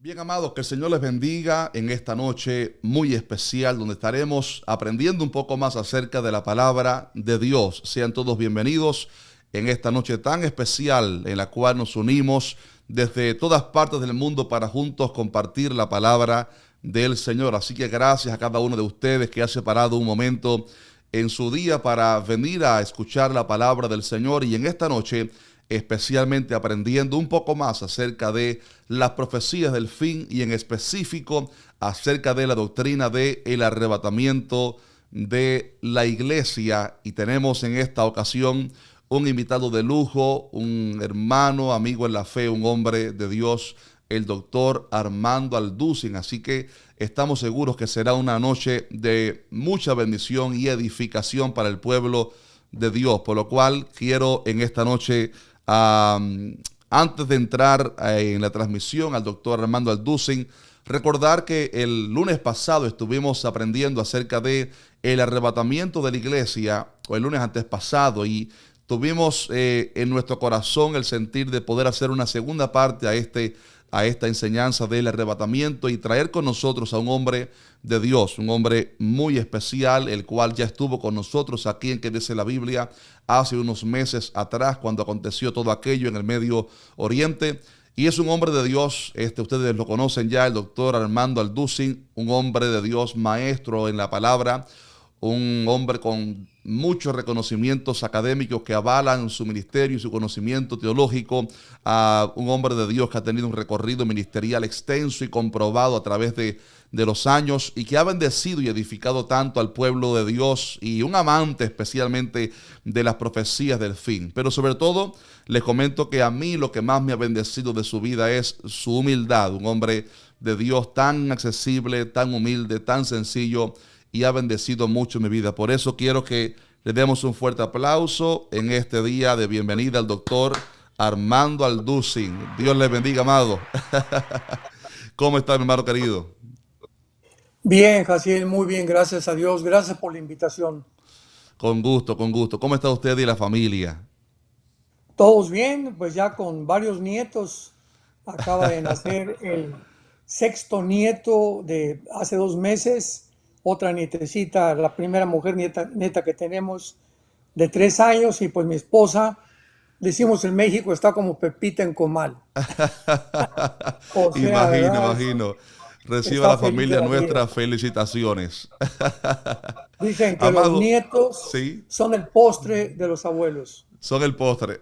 Bien, amados, que el Señor les bendiga en esta noche muy especial donde estaremos aprendiendo un poco más acerca de la palabra de Dios. Sean todos bienvenidos en esta noche tan especial en la cual nos unimos desde todas partes del mundo para juntos compartir la palabra del Señor. Así que gracias a cada uno de ustedes que ha separado un momento en su día para venir a escuchar la palabra del Señor, y en esta noche especialmente aprendiendo un poco más acerca de las profecías del fin y en específico acerca de la doctrina del arrebatamiento de la iglesia. Y tenemos en esta ocasión un invitado de lujo, un hermano, amigo en la fe, un hombre de Dios, el doctor Armando Alducin. Así que estamos seguros que será una noche de mucha bendición y edificación para el pueblo de Dios, por lo cual quiero en esta noche, antes de entrar en la transmisión al doctor Armando Alducin, recordar que el lunes pasado estuvimos aprendiendo acerca de el arrebatamiento de la iglesia, o el lunes antes pasado, y tuvimos en nuestro corazón el sentir de poder hacer una segunda parte a esta enseñanza del arrebatamiento y traer con nosotros a un hombre de Dios, un hombre muy especial, el cual ya estuvo con nosotros aquí en Que Dice la Biblia hace unos meses atrás, cuando aconteció todo aquello en el Medio Oriente. Y es un hombre de Dios, ustedes lo conocen ya, el doctor Armando Alducin, un hombre de Dios, maestro en la palabra, un hombre con muchos reconocimientos académicos que avalan su ministerio y su conocimiento teológico, un hombre de Dios que ha tenido un recorrido ministerial extenso y comprobado a través de los años, y que ha bendecido y edificado tanto al pueblo de Dios, y un amante especialmente de las profecías del fin. Pero sobre todo les comento que a mí lo que más me ha bendecido de su vida es su humildad, un hombre de Dios tan accesible, tan humilde, tan sencillo, y ha bendecido mucho mi vida. Por eso quiero que le demos un fuerte aplauso en este día de bienvenida al doctor Armando Alducin. Dios le bendiga, amado. ¿Cómo está, mi hermano querido? Bien, Jaciel, muy bien, gracias a Dios. Gracias por la invitación. Con gusto, con gusto. ¿Cómo está usted y la familia? Todos bien, pues ya con varios nietos. Acaba de nacer el sexto nieto de hace 2 meses. Otra nietecita, la primera mujer neta que tenemos de 3 años. Y pues mi esposa, decimos en México, está como Pepita en comal. O sea, Imagino, ¿verdad? imagino. Reciba a Está la feliz de familia la vida. nuestras felicitaciones. Dicen que los Amado, nietos sí, son el postre de los abuelos. son el postre.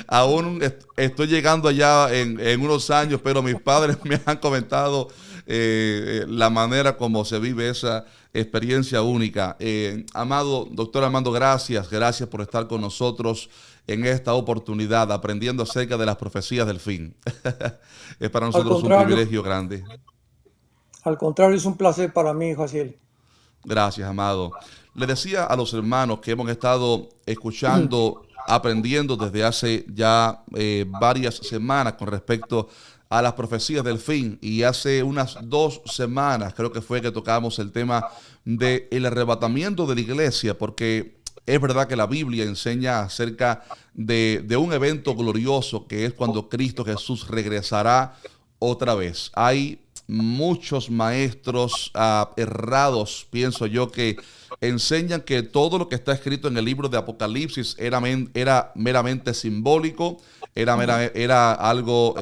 Aún estoy llegando allá en unos años, pero mis padres me han comentado la manera como se vive esa experiencia única. Amado doctor Armando, gracias, gracias por estar con nosotros en esta oportunidad, aprendiendo acerca de las profecías del fin. Es para Al nosotros un contrario, privilegio grande. al contrario, es un placer para mí, Jaciel. Gracias, amado. Le decía a los hermanos que hemos estado escuchando, aprendiendo desde hace ya varias semanas con respecto a las profecías del fin, y hace unas 2 semanas creo que fue que tocamos el tema del arrebatamiento de la iglesia, porque es verdad que la Biblia enseña acerca de un evento glorioso que es cuando Cristo Jesús regresará otra vez. Hay muchos maestros errados, pienso yo, que enseñan que todo lo que está escrito en el libro de Apocalipsis era meramente simbólico, era algo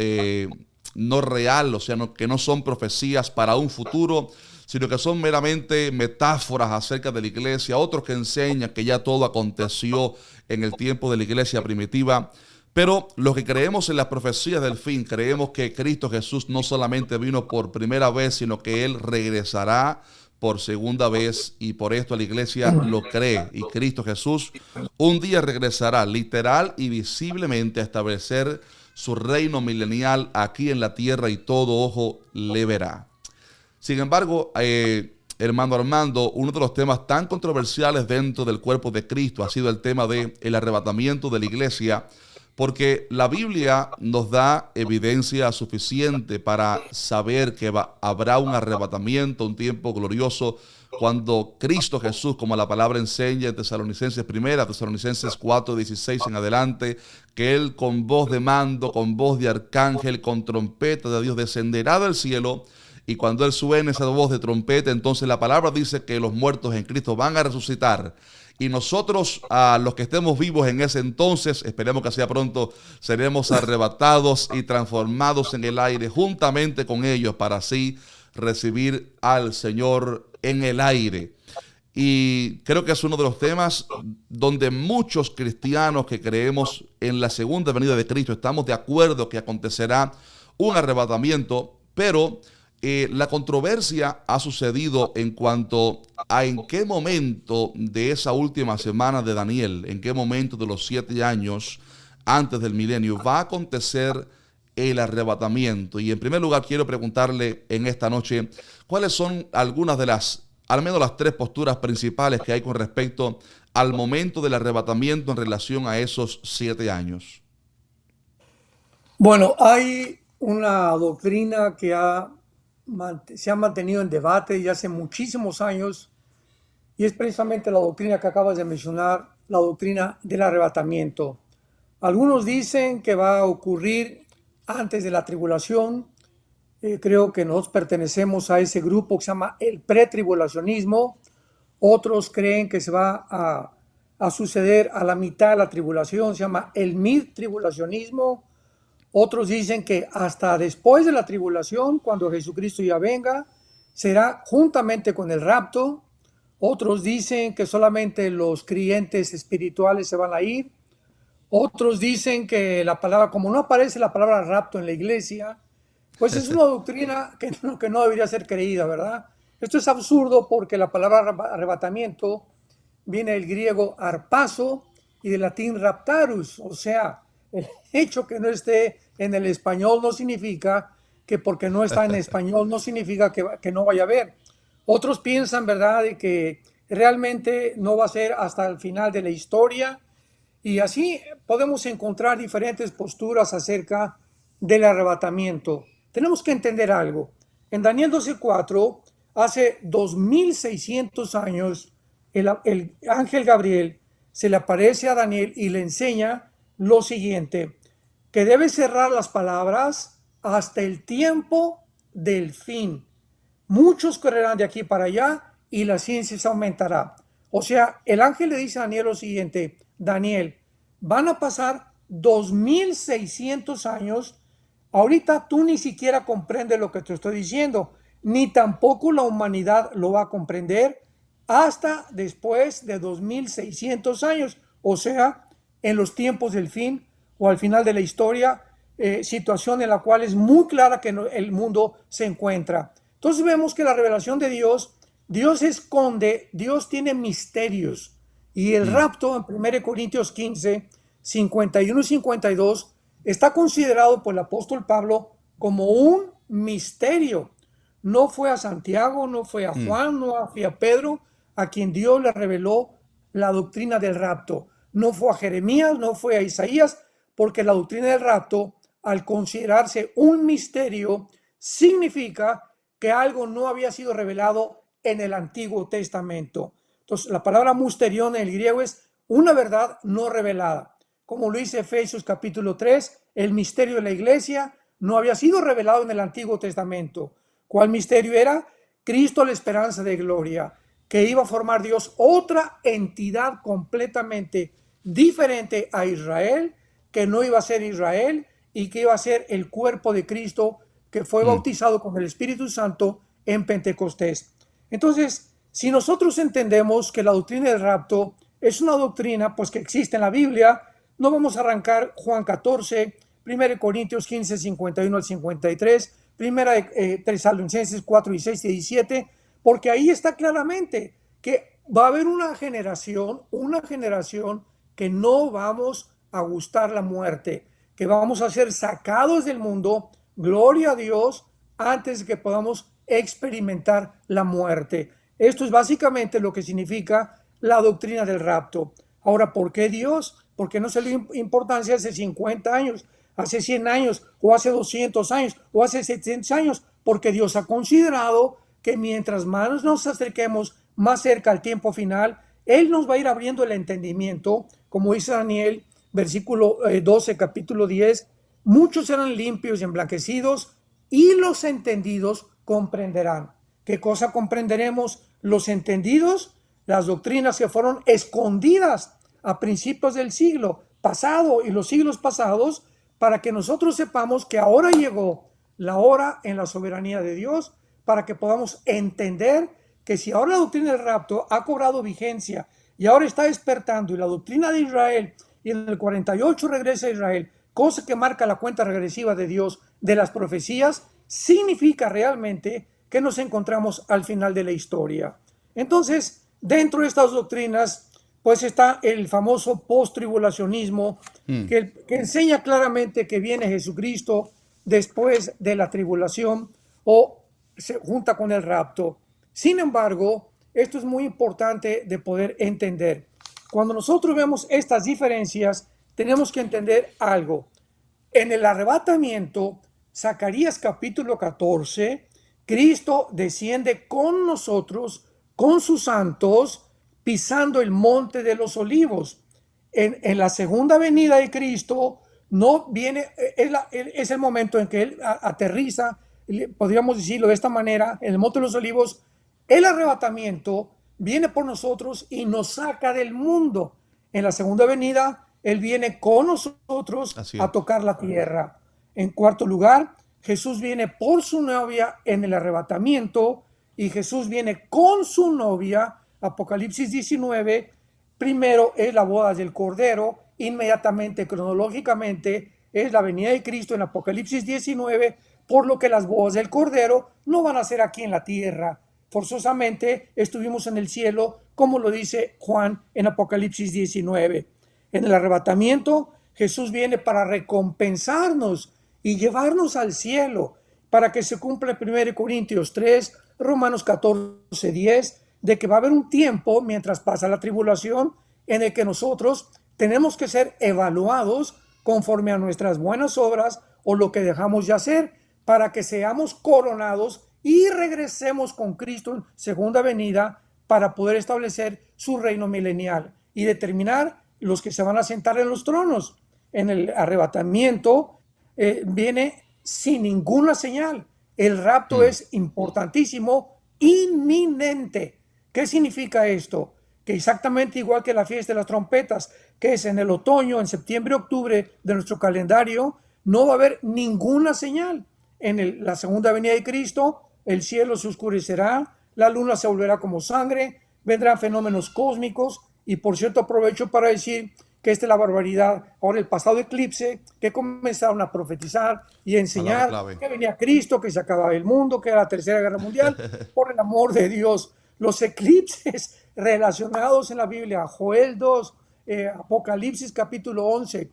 no real, o sea, que no son profecías para un futuro, sino que son meramente metáforas acerca de la iglesia. Otros que enseñan que ya todo aconteció en el tiempo de la iglesia primitiva. Pero los que creemos en las profecías del fin, creemos que Cristo Jesús no solamente vino por primera vez, sino que Él regresará por segunda vez, y por esto la iglesia lo cree. Y Cristo Jesús un día regresará literal y visiblemente a establecer su reino milenial aquí en la tierra, y todo ojo le verá. Sin embargo, hermano Armando, uno de los temas tan controversiales dentro del cuerpo de Cristo ha sido el tema del arrebatamiento de la iglesia, Porque la Biblia nos da evidencia suficiente para saber que habrá un arrebatamiento, un tiempo glorioso, cuando Cristo Jesús, como la palabra enseña en Tesalonicenses 1, Tesalonicenses 4:16 en adelante, que Él con voz de mando, con voz de arcángel, con trompeta de Dios descenderá del cielo. Y cuando Él suene esa voz de trompeta, entonces la palabra dice que los muertos en Cristo van a resucitar. Y nosotros, a los que estemos vivos en ese entonces, esperemos que sea pronto, seremos arrebatados y transformados en el aire juntamente con ellos para así recibir al Señor en el aire. Y creo que es uno de los temas donde muchos cristianos que creemos en la segunda venida de Cristo estamos de acuerdo que acontecerá un arrebatamiento, pero la controversia ha sucedido en cuanto a en qué momento de esa última semana de Daniel, en qué momento de los 7 años antes del milenio va a acontecer el arrebatamiento. Y en primer lugar quiero preguntarle en esta noche cuáles son algunas de al menos las 3 posturas principales que hay con respecto al momento del arrebatamiento en relación a esos 7 años. Bueno, hay una doctrina que se ha mantenido en debate ya hace muchísimos años, y es precisamente la doctrina que acabas de mencionar, la doctrina del arrebatamiento. Algunos dicen que va a ocurrir antes de la tribulación. Creo que nosotros pertenecemos a ese grupo que se llama el pretribulacionismo. Otros creen que se va a suceder a la mitad de la tribulación, se llama el midtribulacionismo. Otros dicen que hasta después de la tribulación, cuando Jesucristo ya venga, será juntamente con el rapto. Otros dicen que solamente los creyentes espirituales se van a ir. Otros dicen que la palabra, como no aparece la palabra rapto en la iglesia, pues es una doctrina que no debería ser creída, ¿verdad? Esto es absurdo porque la palabra arrebatamiento viene del griego arpazo y del latín raptarus, o sea, el hecho que no esté en el español no significa que porque no está en español no significa que no vaya a haber. Otros piensan, ¿verdad?, de que realmente no va a ser hasta el final de la historia, y así podemos encontrar diferentes posturas acerca del arrebatamiento. Tenemos que entender algo. En Daniel 12:4, hace 2600 años, el ángel Gabriel se le aparece a Daniel y le enseña lo siguiente, que debe cerrar las palabras hasta el tiempo del fin. Muchos correrán de aquí para allá y la ciencia se aumentará. O sea, el ángel le dice a Daniel lo siguiente, Daniel, van a pasar 2600 años. Ahorita tú ni siquiera comprendes lo que te estoy diciendo, ni tampoco la humanidad lo va a comprender hasta después de 2600 años, o sea, en los tiempos del fin o al final de la historia, situación en la cual es muy clara que el mundo se encuentra. Entonces vemos que la revelación de Dios esconde, Dios tiene misterios, y el rapto en 1 Corintios 15, 51 y 52 está considerado por el apóstol Pablo como un misterio. No fue a Santiago, no fue a Juan, no fue a Pedro a quien Dios le reveló la doctrina del rapto. No fue a Jeremías, no fue a Isaías, porque la doctrina del rapto, al considerarse un misterio, significa que algo no había sido revelado en el Antiguo Testamento. Entonces, la palabra mysterion en el griego es una verdad no revelada. Como lo dice Efesios capítulo 3, el misterio de la iglesia no había sido revelado en el Antiguo Testamento. ¿Cuál misterio era? Cristo, la esperanza de gloria, que iba a formar Dios otra entidad completamente diferente a Israel, que no iba a ser Israel y que iba a ser el cuerpo de Cristo, que fue bautizado con el Espíritu Santo en Pentecostés. Entonces, si nosotros entendemos que la doctrina del rapto es una doctrina pues que existe en la Biblia, no vamos a arrancar Juan 14, 1 Corintios 15, 51 al 53, 1 Tesalonicenses 4, 16 y 17, porque ahí está claramente que va a haber una generación que no vamos a gustar la muerte, que vamos a ser sacados del mundo, gloria a Dios, antes de que podamos experimentar la muerte. Esto es básicamente lo que significa la doctrina del rapto. Ahora, ¿por qué Dios? porque no se le dio importancia hace 50 años, hace 100 años, o hace 200 años, o hace 700 años, porque Dios ha considerado que mientras más nos acerquemos más cerca al tiempo final, Él nos va a ir abriendo el entendimiento, como dice Daniel, versículo 12, capítulo 10, muchos serán limpios y emblanquecidos, y los entendidos comprenderán. ¿Qué cosa comprenderemos? Los entendidos, las doctrinas que fueron escondidas a principios del siglo pasado y los siglos pasados, para que nosotros sepamos que ahora llegó la hora en la soberanía de Dios, para que podamos entender que si ahora la doctrina del rapto ha cobrado vigencia y ahora está despertando, y la doctrina de Israel, y en el 48 regresa a Israel, cosa que marca la cuenta regresiva de Dios de las profecías, significa realmente que nos encontramos al final de la historia. Entonces, dentro de estas doctrinas, pues está el famoso post-tribulacionismo, que enseña claramente que viene Jesucristo después de la tribulación o se junta con el rapto. Sin embargo, esto es muy importante de poder entender. Cuando nosotros vemos estas diferencias, tenemos que entender algo. En el arrebatamiento, Zacarías capítulo 14, Cristo desciende con nosotros, con sus santos, pisando el monte de los olivos. En la segunda venida de Cristo, no viene, es el momento en que Él aterriza, podríamos decirlo de esta manera, en el monte de los olivos. El arrebatamiento viene por nosotros y nos saca del mundo. En la segunda venida, Él viene con nosotros a tocar la tierra. En cuarto lugar, Jesús viene por su novia en el arrebatamiento, y Jesús viene con su novia, Apocalipsis 19, primero es la boda del Cordero, inmediatamente, cronológicamente, es la venida de Cristo en Apocalipsis 19, por lo que las bodas del Cordero no van a ser aquí en la tierra. Forzosamente estuvimos en el cielo, como lo dice Juan en Apocalipsis 19. En el arrebatamiento, Jesús viene para recompensarnos y llevarnos al cielo, para que se cumpla 1 Corintios 3, Romanos 14, 10, de que va a haber un tiempo mientras pasa la tribulación en el que nosotros tenemos que ser evaluados conforme a nuestras buenas obras o lo que dejamos de hacer, para que seamos coronados y regresemos con Cristo en segunda venida para poder establecer su reino milenial y determinar los que se van a sentar en los tronos. En el arrebatamiento viene sin ninguna señal. El rapto es importantísimo, inminente. ¿Qué significa esto? Que exactamente igual que la fiesta de las trompetas, que es en el otoño, en septiembre, octubre de nuestro calendario, no va a haber ninguna señal. En la segunda venida de Cristo, el cielo se oscurecerá, la luna se volverá como sangre, vendrán fenómenos cósmicos. Y por cierto, aprovecho para decir que esta es la barbaridad. Ahora el pasado eclipse, que comenzaron a profetizar y a enseñar que venía Cristo, que se acababa el mundo, que era la tercera guerra mundial. Por el amor de Dios, los eclipses relacionados en la Biblia, Joel 2, Apocalipsis capítulo 11,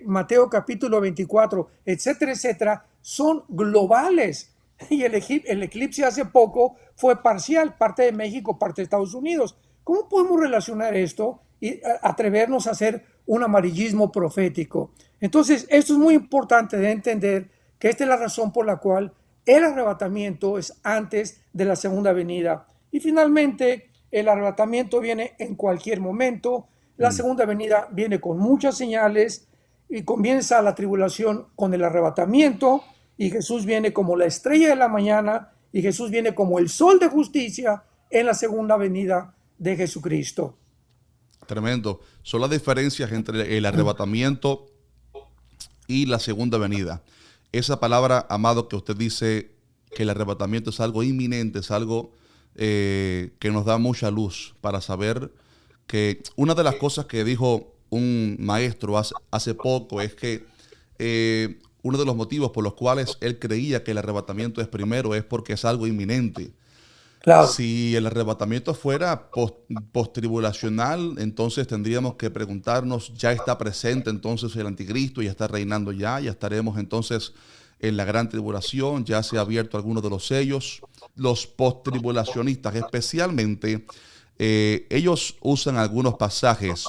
Mateo capítulo 24, etcétera, etcétera, son globales. Y el eclipse hace poco fue parcial, parte de México, parte de Estados Unidos. ¿Cómo podemos relacionar esto y atrevernos a hacer un amarillismo profético? Entonces, esto es muy importante de entender, que esta es la razón por la cual el arrebatamiento es antes de la segunda venida. Y finalmente, el arrebatamiento viene en cualquier momento. La segunda venida viene con muchas señales y comienza la tribulación con el arrebatamiento, y Jesús viene como la estrella de la mañana, y Jesús viene como el sol de justicia en la segunda venida de Jesucristo. Tremendo. Son las diferencias entre el arrebatamiento y la segunda venida. Esa palabra, amado, que usted dice que el arrebatamiento es algo inminente, es algo que nos da mucha luz para saber que una de las cosas que dijo un maestro hace poco es que uno de los motivos por los cuales él creía que el arrebatamiento es primero es porque es algo inminente. Claro. Si el arrebatamiento fuera post-tribulacional, entonces tendríamos que preguntarnos, ¿ya está presente entonces el anticristo? ¿Ya está reinando ya? ¿Ya estaremos entonces en la gran tribulación? ¿Ya se ha abierto alguno de los sellos? Los post-tribulacionistas especialmente, ellos usan algunos pasajes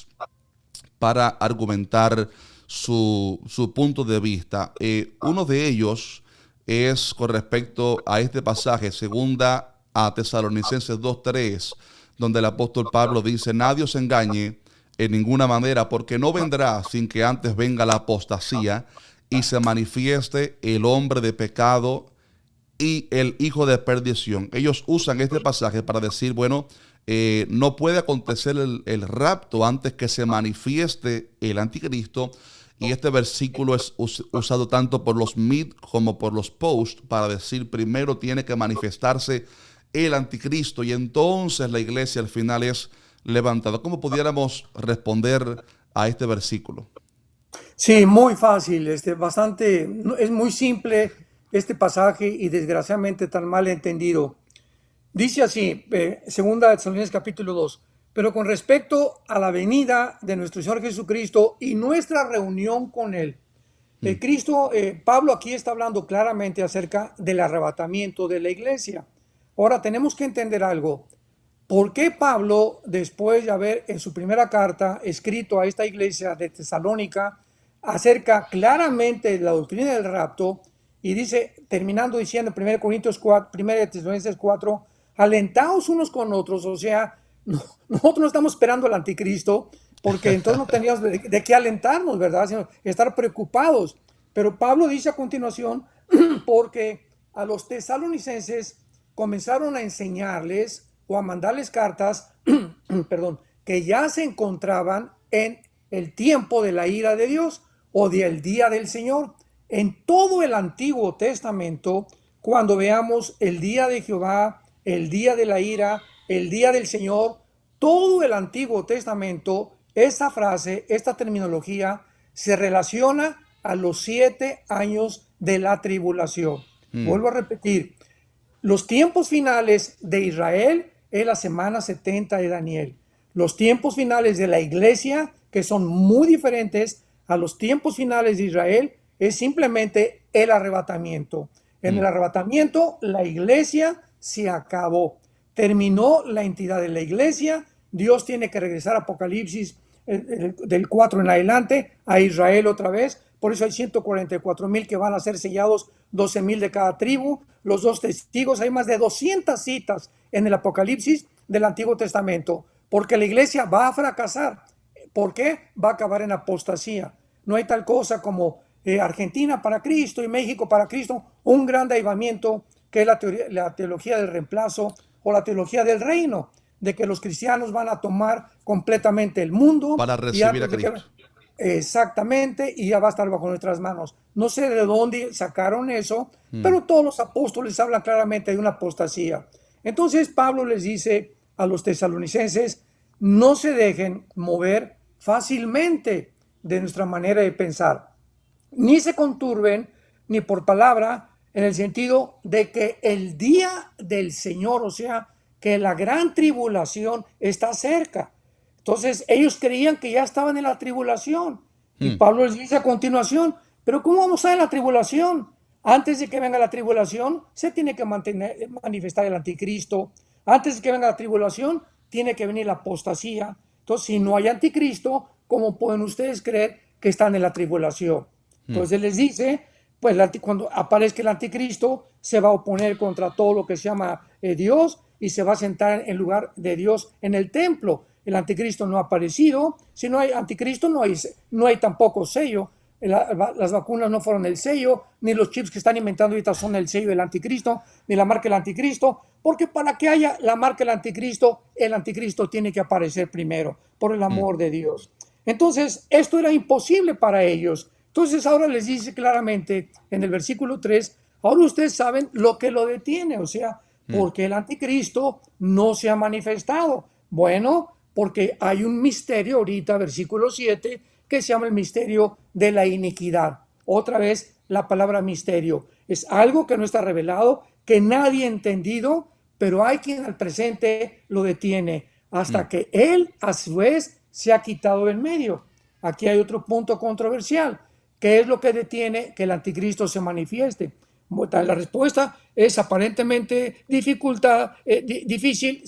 para argumentar su punto de vista. Uno de ellos es con respecto a este pasaje, segunda a Tesalonicenses 2:3, donde el apóstol Pablo dice: nadie os engañe en ninguna manera, porque no vendrá sin que antes venga la apostasía y se manifieste el hombre de pecado y el hijo de perdición. Ellos usan este pasaje para decir, bueno, no puede acontecer el rapto antes que se manifieste el anticristo. Y este versículo es usado tanto por los mid como por los post para decir primero tiene que manifestarse el anticristo y entonces la iglesia al final es levantada. ¿Cómo pudiéramos responder a este versículo? Sí, muy fácil, es muy simple este pasaje y desgraciadamente tan mal entendido. Dice así, segunda de Tesalonicenses capítulo 2, pero con respecto a la venida de nuestro Señor Jesucristo y nuestra reunión con Él. Pablo aquí está hablando claramente acerca del arrebatamiento de la iglesia. Ahora tenemos que entender algo. ¿Por qué Pablo, después de haber en su primera carta escrito a esta iglesia de Tesalónica acerca claramente de la doctrina del rapto, y dice, terminando diciendo en 1 Corintios 4, 1 Tesalonicenses 4, alentaos unos con otros, o sea, nosotros no estamos esperando al anticristo, porque entonces no teníamos de qué alentarnos, ¿verdad? Sino estar preocupados. Pero Pablo dice a continuación, porque a los tesalonicenses comenzaron a enseñarles o a mandarles cartas, perdón, que ya se encontraban en el tiempo de la ira de Dios o del día del Señor. En todo el Antiguo Testamento, cuando veamos el día de Jehová, el día de la ira, el día del Señor, todo el Antiguo Testamento, esta frase, esta terminología se relaciona a los 7 años de la tribulación. Vuelvo a repetir, los tiempos finales de Israel es la semana 70 de Daniel. Los tiempos finales de la iglesia, que son muy diferentes a los tiempos finales de Israel, es simplemente el arrebatamiento. En el arrebatamiento, la iglesia se acabó. Terminó la entidad de la iglesia. Dios tiene que regresar a Apocalipsis del 4 en adelante a Israel otra vez. Por eso hay 144,000 que van a ser sellados, 12,000 de cada tribu. Los 2 testigos, hay más de 200 citas en el Apocalipsis del Antiguo Testamento, porque la iglesia va a fracasar. ¿Por qué? Va a acabar en apostasía. No hay tal cosa como Argentina para Cristo y México para Cristo, un gran avivamiento que es la teología del reemplazo o la teología del reino, de que los cristianos van a tomar completamente el mundo para recibir a Cristo. Exactamente, y ya va a estar bajo nuestras manos. No sé de dónde sacaron eso, pero todos los apóstoles hablan claramente de una apostasía. Entonces Pablo les dice a los tesalonicenses, no se dejen mover fácilmente de nuestra manera de pensar, ni se conturben ni por palabra, en el sentido de que el día del Señor, o sea, que la gran tribulación está cerca. Entonces ellos creían que ya estaban en la tribulación. Y Pablo les dice a continuación, pero ¿cómo vamos a estar en la tribulación? Antes de que venga la tribulación, se tiene que manifestar el anticristo. Antes de que venga la tribulación, tiene que venir la apostasía. Entonces, si no hay anticristo, ¿cómo pueden ustedes creer que están en la tribulación? Entonces les dice, pues cuando aparezca el anticristo, se va a oponer contra todo lo que se llama Dios y se va a sentar en lugar de Dios en el templo. El anticristo no ha aparecido. Si no hay anticristo, no hay tampoco sello. Las vacunas no fueron el sello, ni los chips que están inventando ahorita son el sello del anticristo, ni la marca del anticristo, porque para que haya la marca del anticristo, el anticristo tiene que aparecer primero, por el amor de Dios. Entonces, esto era imposible para ellos. Entonces, ahora les dice claramente en el versículo 3, ahora ustedes saben lo que lo detiene, o sea, porque el anticristo no se ha manifestado. Bueno, porque hay un misterio ahorita, versículo 7, que se llama el misterio de la iniquidad. Otra vez la palabra misterio. Es algo que no está revelado, que nadie ha entendido, pero hay quien al presente lo detiene hasta que él a su vez se ha quitado del medio. Aquí hay otro punto controversial. ¿Qué es lo que detiene que el anticristo se manifieste? La respuesta es aparentemente difícil,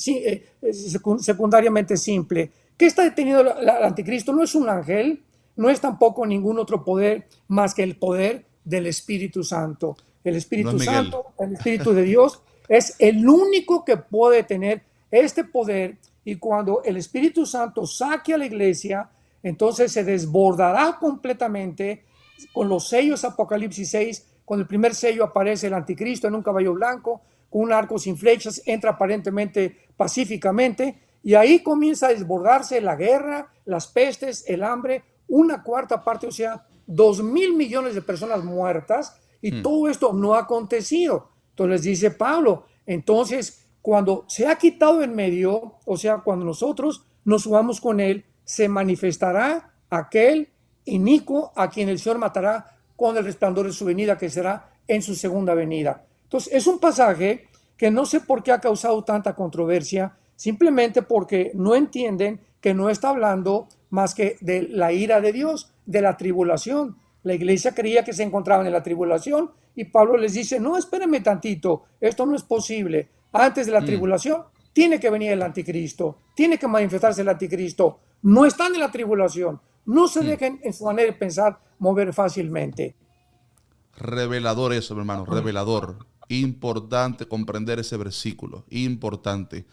secundariamente simple. ¿Qué ¿qué está deteniendo el anticristo? No es un ángel, no es tampoco ningún otro poder más que el poder del Espíritu Santo. El No es Espíritu Miguel. Santo, el Espíritu de Dios, es el único que puede tener este poder, y cuando el Espíritu Santo saque a la iglesia, entonces se desbordará completamente con los sellos. Apocalipsis 6, con el primer sello aparece el anticristo en un caballo blanco, con un arco sin flechas, entra aparentemente pacíficamente, y ahí comienza a desbordarse la guerra, las pestes, el hambre, una cuarta parte, o sea, 2.000 millones de personas muertas, y todo esto no ha acontecido. Entonces dice Pablo, entonces cuando se ha quitado en medio, o sea, cuando nosotros nos subamos con él, se manifestará aquel inicuo a quien el Señor matará con el resplandor de su venida, que será en su segunda venida. Entonces, es un pasaje que no sé por qué ha causado tanta controversia, simplemente porque no entienden que no está hablando más que de la ira de Dios, de la tribulación. La iglesia creía que se encontraban en la tribulación, y Pablo les dice, no, espérenme tantito, esto no es posible. Antes de la tribulación tiene que venir el anticristo, tiene que manifestarse el anticristo. No están en la tribulación, no se dejen en su manera de pensar mover fácilmente. Revelador eso, mi hermano, revelador. Importante comprender ese versículo, importante.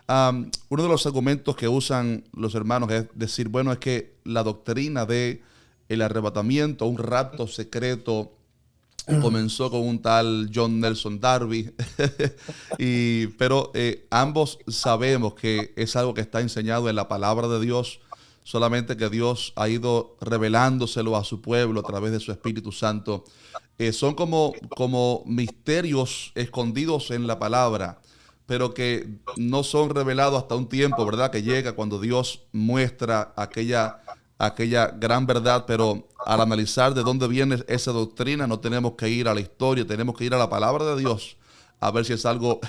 Uno de los argumentos que usan los hermanos es decir, bueno, es que la doctrina de el arrebatamiento, un rapto secreto, comenzó con un tal John Nelson Darby, pero ambos sabemos que es algo que está enseñado en la palabra de Dios, solamente que Dios ha ido revelándoselo a su pueblo a través de su Espíritu Santo. Son como misterios escondidos en la palabra, pero que no son revelados hasta un tiempo, ¿verdad? Que llega cuando Dios muestra aquella gran verdad, pero al analizar de dónde viene esa doctrina, no tenemos que ir a la historia, tenemos que ir a la palabra de Dios, a ver si es algo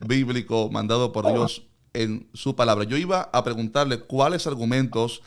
bíblico mandado por Dios en su palabra. Yo iba a preguntarle cuáles argumentos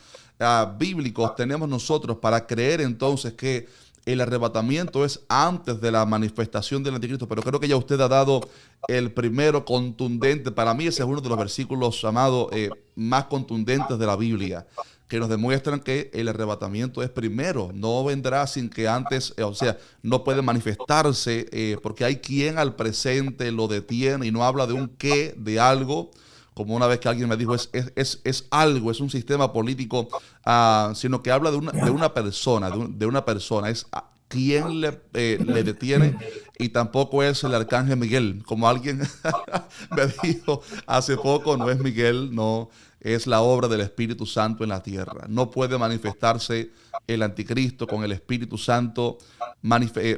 bíblicos tenemos nosotros para creer entonces que el arrebatamiento es antes de la manifestación del anticristo, pero creo que ya usted ha dado el primero contundente. Para mí ese es uno de los versículos, amado, más contundentes de la Biblia, que nos demuestran que el arrebatamiento es primero, no vendrá sin que antes, o sea, no puede manifestarse, porque hay quien al presente lo detiene y no habla de un qué, de algo, como una vez que alguien me dijo, es algo, es un sistema político, sino que habla de una persona, de una persona, es quien le detiene, y tampoco es el arcángel Miguel, como alguien me dijo hace poco, no es Miguel, no, es la obra del Espíritu Santo en la tierra. No puede manifestarse el anticristo con el Espíritu Santo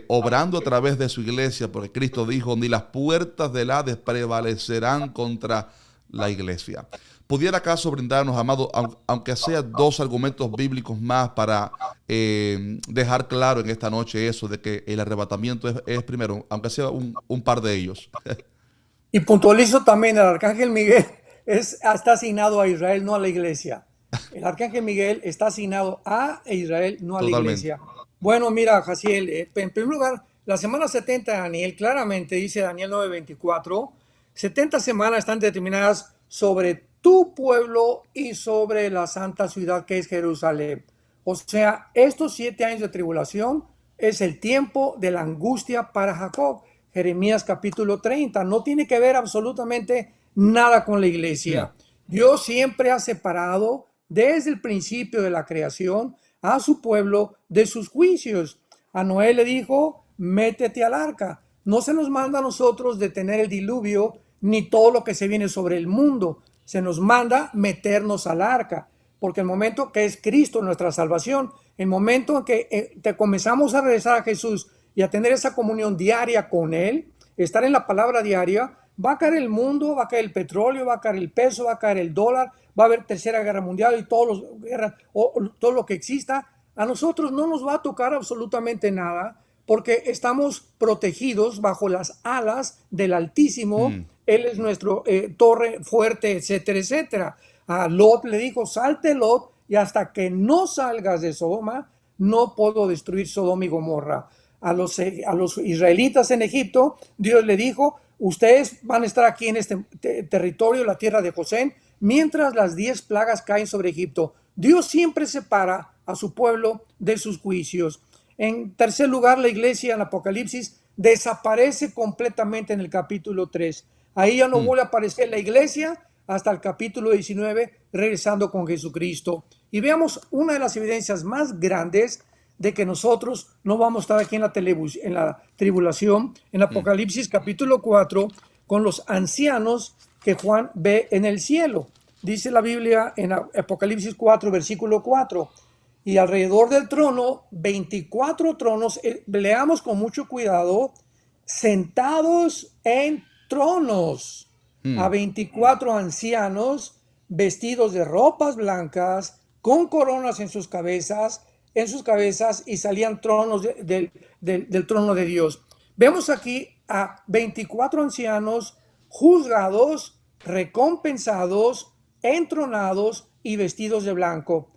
obrando a través de su iglesia, porque Cristo dijo, ni las puertas del Hades prevalecerán contra la iglesia. ¿Pudiera acaso brindarnos, amado, aunque sea dos argumentos bíblicos más para dejar claro en esta noche eso de que el arrebatamiento es primero, aunque sea un par de ellos? Y puntualizo también, el arcángel Miguel está asignado a Israel, no a la iglesia. El arcángel Miguel está asignado a Israel, no a la Totalmente. iglesia. Bueno, mira, Jaciel, en primer lugar, la semana 70 de Daniel, claramente dice Daniel 9:24, 70 semanas están determinadas sobre tu pueblo y sobre la santa ciudad que es Jerusalén. O sea, estos 7 años de tribulación es el tiempo de la angustia para Jacob. Jeremías capítulo 30. No tiene que ver absolutamente nada con la iglesia. Dios siempre ha separado desde el principio de la creación a su pueblo de sus juicios. A Noé le dijo, métete al arca. No se nos manda a nosotros detener el diluvio ni todo lo que se viene sobre el mundo. Se nos manda meternos al arca, porque el momento que es Cristo nuestra salvación, el momento en que te comenzamos a regresar a Jesús y a tener esa comunión diaria con Él, estar en la palabra diaria, va a caer el mundo, va a caer el petróleo, va a caer el peso, va a caer el dólar, va a haber tercera guerra mundial y todo lo que exista. A nosotros no nos va a tocar absolutamente nada, porque estamos protegidos bajo las alas del Altísimo. Él es nuestro torre fuerte, etcétera, etcétera. A Lot le dijo, salte Lot, y hasta que no salgas de Sodoma, no puedo destruir Sodoma y Gomorra. A los israelitas en Egipto, Dios le dijo, ustedes van a estar aquí en este territorio, la tierra de José, mientras las 10 plagas caen sobre Egipto. Dios siempre separa a su pueblo de sus juicios. En tercer lugar, la iglesia en Apocalipsis desaparece completamente en el capítulo 3. Ahí ya no vuelve a aparecer la iglesia hasta el capítulo 19, regresando con Jesucristo. Y veamos una de las evidencias más grandes de que nosotros no vamos a estar aquí en la tribulación, en Apocalipsis capítulo 4, con los ancianos que Juan ve en el cielo. Dice la Biblia en Apocalipsis 4, versículo 4, y alrededor del trono, 24 tronos, leamos con mucho cuidado, sentados en tronos, a 24 ancianos vestidos de ropas blancas, con coronas en sus cabezas, y salían tronos del trono de Dios. Vemos aquí a 24 ancianos juzgados, recompensados, entronados y vestidos de blanco.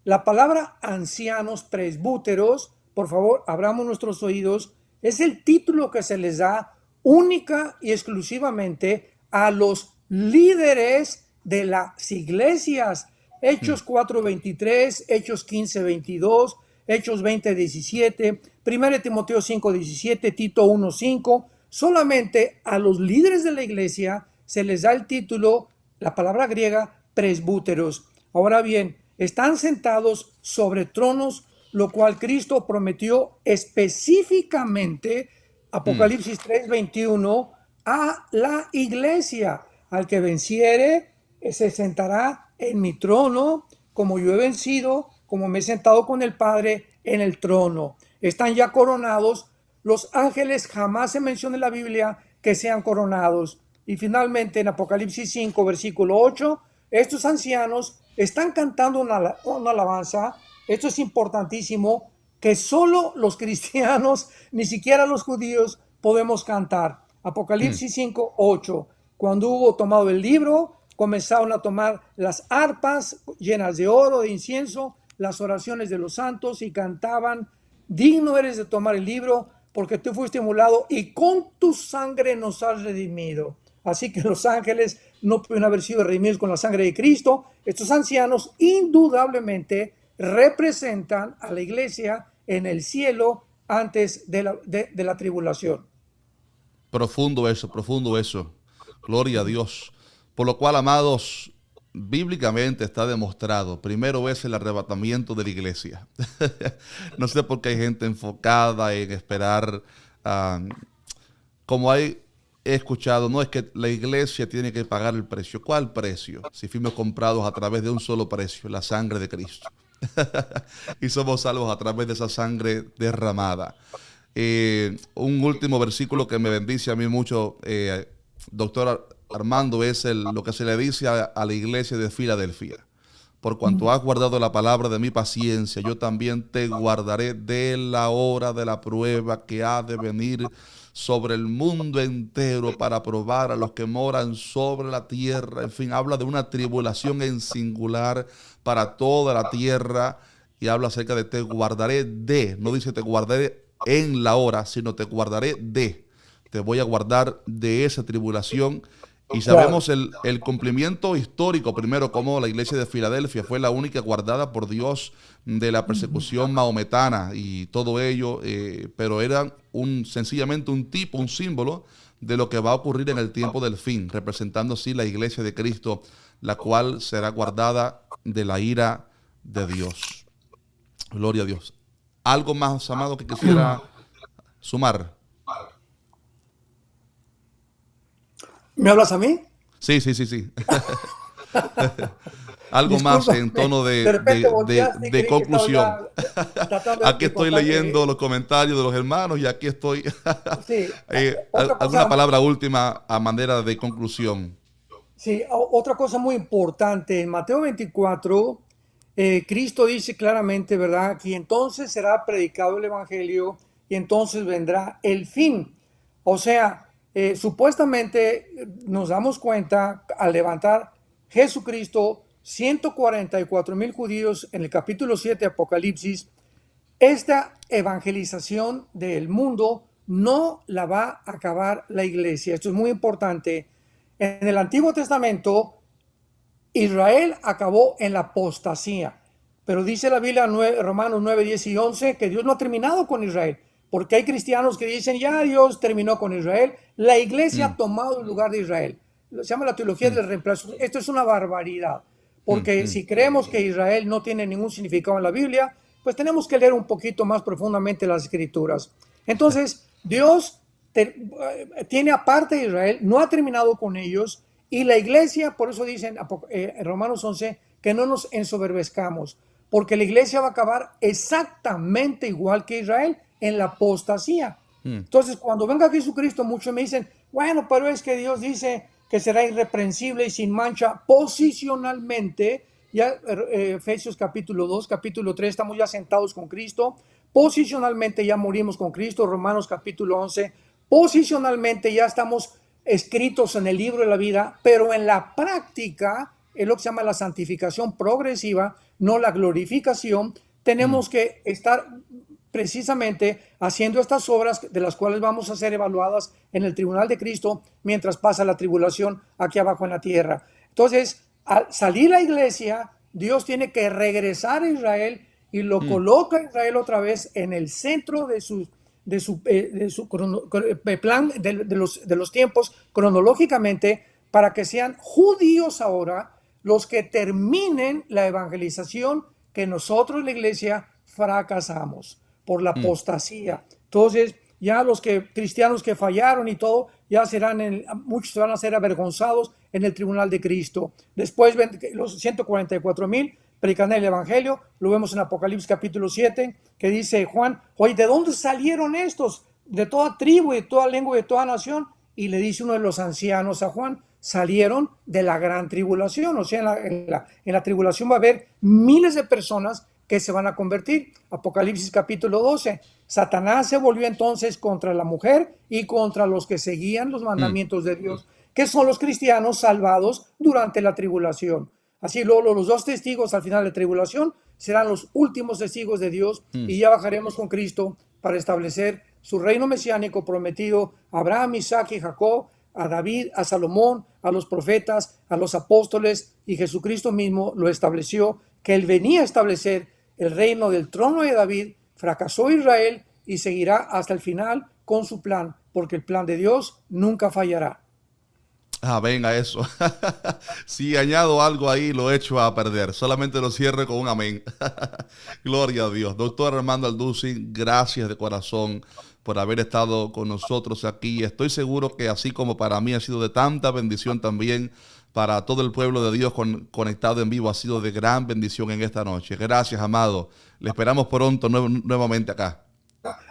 La palabra ancianos, presbúteros, por favor, abramos nuestros oídos, es el título que se les da única y exclusivamente a los líderes de las iglesias. Hechos 4:23, Hechos 15:22, Hechos 20:17, 1 Timoteo 5:17, Tito 1:5. Solamente a los líderes de la iglesia se les da el título, la palabra griega, presbúteros. Ahora bien, están sentados sobre tronos, lo cual Cristo prometió específicamente, Apocalipsis 3:21, a la iglesia. Al que venciere, se sentará en mi trono, como yo he vencido, como me he sentado con el Padre en el trono. Están ya coronados. Los ángeles jamás se menciona en la Biblia que sean coronados. Y finalmente en Apocalipsis 5, versículo 8, estos ancianos están cantando una alabanza. Esto es importantísimo, que solo los cristianos, ni siquiera los judíos, podemos cantar. Apocalipsis 5, 8. Cuando hubo tomado el libro, comenzaron a tomar las arpas llenas de oro, de incienso, las oraciones de los santos, y cantaban: digno eres de tomar el libro, porque tú fuiste inmolado y con tu sangre nos has redimido. Así que los ángeles no pueden haber sido redimidos con la sangre de Cristo. Estos ancianos indudablemente representan a la iglesia en el cielo antes de la tribulación. Profundo eso, profundo eso. Gloria a Dios. Por lo cual, amados, bíblicamente está demostrado, primero es el arrebatamiento de la iglesia. No sé por qué hay gente enfocada en esperar, como he escuchado, no es que la iglesia tiene que pagar el precio. ¿Cuál precio? Si fuimos comprados a través de un solo precio, la sangre de Cristo. Y somos salvos a través de esa sangre derramada. Un último versículo que me bendice a mí mucho, doctor Armando, es lo que se le dice a la iglesia de Filadelfia: por cuanto has guardado la palabra de mi paciencia, yo también te guardaré de la hora de la prueba que ha de venir sobre el mundo entero para probar a los que moran sobre la tierra. En fin, habla de una tribulación en singular para toda la tierra, y habla acerca de te guardaré de, no dice te guardaré en la hora, sino te guardaré de, te voy a guardar de esa tribulación. Y sabemos el cumplimiento histórico, primero, como la iglesia de Filadelfia fue la única guardada por Dios de la persecución maometana y todo ello, pero era sencillamente un tipo, un símbolo de lo que va a ocurrir en el tiempo del fin, representando así la iglesia de Cristo, la cual será guardada de la ira de Dios. Gloria a Dios. ¿Algo más, amado, que quisiera sumar? ¿Me hablas a mí? Sí. Algo más en tono de conclusión. Aquí estoy leyendo los comentarios de los hermanos y aquí estoy. Sí, ¿Alguna palabra última a manera de conclusión? Sí, otra cosa muy importante. En Mateo 24, Cristo dice claramente, ¿verdad?, que entonces será predicado el evangelio y entonces vendrá el fin. O sea, supuestamente nos damos cuenta al levantar Jesucristo 144,000 judíos en el capítulo 7 de Apocalipsis, esta evangelización del mundo no la va a acabar la iglesia. Esto es muy importante. En el Antiguo Testamento, Israel acabó en la apostasía. Pero dice la Biblia, Romanos 9, 10 y 11, que Dios no ha terminado con Israel. Porque hay cristianos que dicen, ya Dios terminó con Israel. La iglesia ha tomado el lugar de Israel. Se llama la teología del reemplazo. Esto es una barbaridad. Porque si creemos que Israel no tiene ningún significado en la Biblia, pues tenemos que leer un poquito más profundamente las escrituras. Entonces, Dios tiene aparte de Israel, no ha terminado con ellos, y la iglesia, por eso dicen en Romanos 11, que no nos ensoberbezcamos, porque la iglesia va a acabar exactamente igual que Israel en la apostasía. Entonces, cuando venga Jesucristo, muchos me dicen, bueno, pero es que Dios dice que será irreprensible y sin mancha posicionalmente. Ya Efesios capítulo 2, capítulo 3, estamos ya sentados con Cristo. Posicionalmente ya morimos con Cristo. Romanos capítulo 11. Posicionalmente ya estamos escritos en el libro de la vida, pero en la práctica, es lo que se llama la santificación progresiva, no la glorificación. Tenemos que estar precisamente haciendo estas obras de las cuales vamos a ser evaluadas en el tribunal de Cristo mientras pasa la tribulación aquí abajo en la tierra. Entonces, al salir la iglesia, Dios tiene que regresar a Israel y lo coloca a Israel otra vez en el centro de su plan de los tiempos cronológicamente, para que sean judíos ahora los que terminen la evangelización que nosotros, la iglesia, fracasamos por la apostasía. Entonces, ya los cristianos que fallaron y todo, ya muchos van a ser avergonzados en el tribunal de Cristo. Después, los 144,000 predican el evangelio. Lo vemos en Apocalipsis capítulo 7, que dice Juan, oye, ¿de dónde salieron estos? De toda tribu, de toda lengua, de toda nación. Y le dice uno de los ancianos a Juan, salieron de la gran tribulación. O sea, en la tribulación va a haber miles de personas que se van a convertir. Apocalipsis capítulo 12. Satanás se volvió entonces contra la mujer y contra los que seguían los mandamientos de Dios, que son los cristianos salvados durante la tribulación. Así luego los dos testigos al final de la tribulación serán los últimos testigos de Dios y ya bajaremos con Cristo para establecer su reino mesiánico prometido a Abraham, Isaac y Jacob, a David, a Salomón, a los profetas, a los apóstoles, y Jesucristo mismo lo estableció, que él venía a establecer el reino del trono de David. Fracasó Israel y seguirá hasta el final con su plan, porque el plan de Dios nunca fallará. Amén a eso. Si añado algo ahí, lo echo a perder. Solamente lo cierre con un amén. Gloria a Dios. Doctor Armando Alducin, gracias de corazón por haber estado con nosotros aquí. Estoy seguro que así como para mí ha sido de tanta bendición, también para todo el pueblo de Dios conectado en vivo ha sido de gran bendición en esta noche. Gracias, amado. Le esperamos pronto nuevamente acá.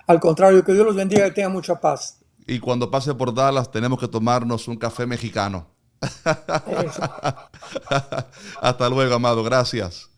Al contrario, que Dios los bendiga y tenga mucha paz. Y cuando pase por Dallas tenemos que tomarnos un café mexicano. Hasta luego, amado. Gracias.